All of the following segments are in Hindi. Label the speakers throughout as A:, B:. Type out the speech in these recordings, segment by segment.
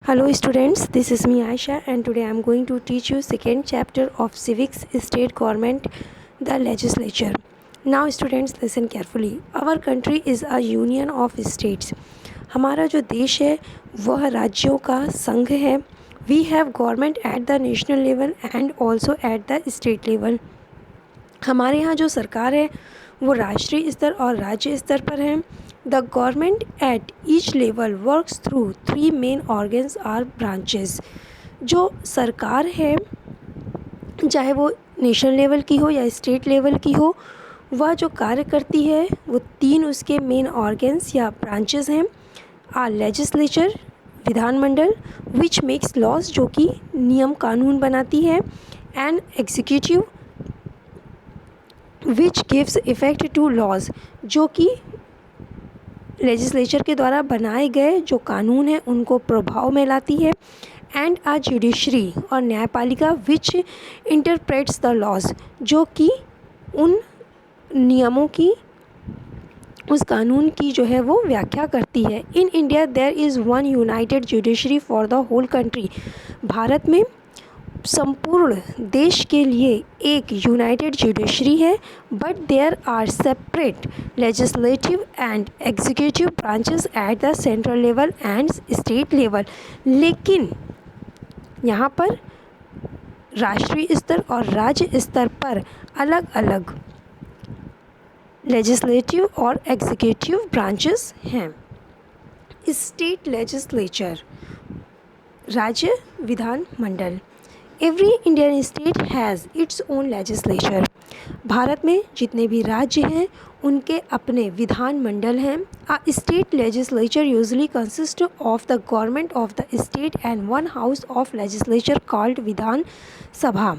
A: Hello students, this is me Aisha and today I am going to teach you second chapter of Civics, State Government, the Legislature. Now students listen carefully. Our country is a union of states. हमारा जो देश है वह राज्यों का संघ है. We have government at the national level and also at the state level. हमारे यहाँ जो सरकार है वो राष्ट्रीय स्तर और राज्य स्तर पर है. The government at each level works through 3 main organs or branches. जो सरकार है चाहे वो नेशनल लेवल की हो या स्टेट लेवल की हो, वह जो कार्य करती है वो 3 उसके मेन ऑर्गन्स या ब्रांचेस हैं. आ लेजिस्लेचर विधानमंडल विच मेक्स लॉज जो कि नियम कानून बनाती है. And executive which gives effect to laws जो कि लेजिस्लेचर के द्वारा बनाए गए जो कानून हैं उनको प्रभाव में लाती है. एंड आ जुडिशरी और न्यायपालिका विच इंटरप्रेट्स द लॉज जो कि उन नियमों की उस कानून की जो है वो व्याख्या करती है. In India there is one united judiciary for the whole country. Bharat में संपूर्ण देश के लिए एक यूनाइटेड जुडिशरी है. But there are separate legislative and executive branches at the central level and state level. लेकिन यहाँ पर राष्ट्रीय स्तर और राज्य स्तर पर अलग अलग लेजिस्लेटिव और एग्जीक्यूटिव ब्रांचेस हैं. स्टेट लेजिस्लेचर राज्य विधानमंडल. Every Indian state has its own legislature. भारत में जितने भी राज्य हैं उनके अपने विधानमंडल हैं. A state legislature usually consist of the government of the state and one house of legislature called Vidhan Sabha.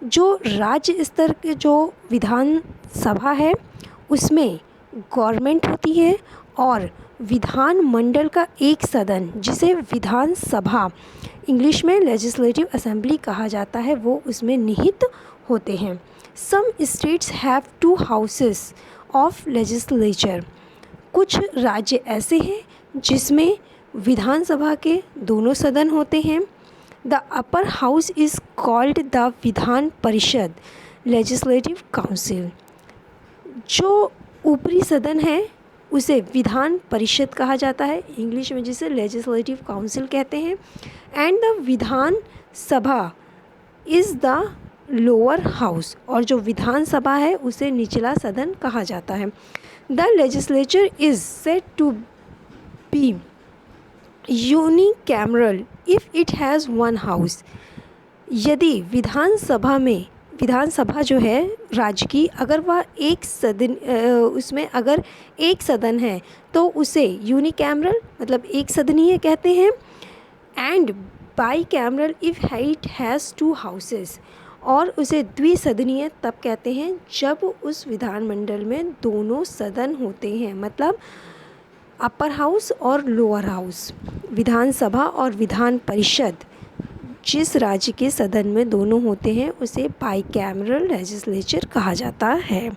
A: जो राज्य स्तर के जो विधान सभा है उसमें गवर्नमेंट होती है और विधानमंडल का एक सदन जिसे विधान सभा इंग्लिश में लेजिस्लेटिव असेंबली कहा जाता है वो उसमें निहित होते हैं. Some states have 2 houses of legislature. कुछ राज्य ऐसे हैं जिसमें विधानसभा के दोनों सदन होते हैं. The upper house is called the Vidhan Parishad legislative council. जो ऊपरी सदन है उसे विधान परिषद कहा जाता है इंग्लिश में जिसे लेजिस्लेटिव काउंसिल कहते हैं. And the Vidhan Sabha is the lower house और जो विधान सभा है उसे निचला सदन कहा जाता है. The legislature is said to be unicameral if it has one house. यदि विधानसभा जो है राज्य की अगर वह एक सदन उसमें अगर एक सदन है तो उसे यूनिकैमरल मतलब एक सदनीय कहते हैं. And bicameral if it has 2 houses और उसे द्विसदनीय तब कहते हैं जब उस विधानमंडल में दोनों सदन होते हैं मतलब अपर हाउस और लोअर हाउस. विधानसभा और विधान परिषद जिस राज्य के सदन में दोनों होते हैं उसे बाईकैमरल लेजिस्लेचर कहा जाता है.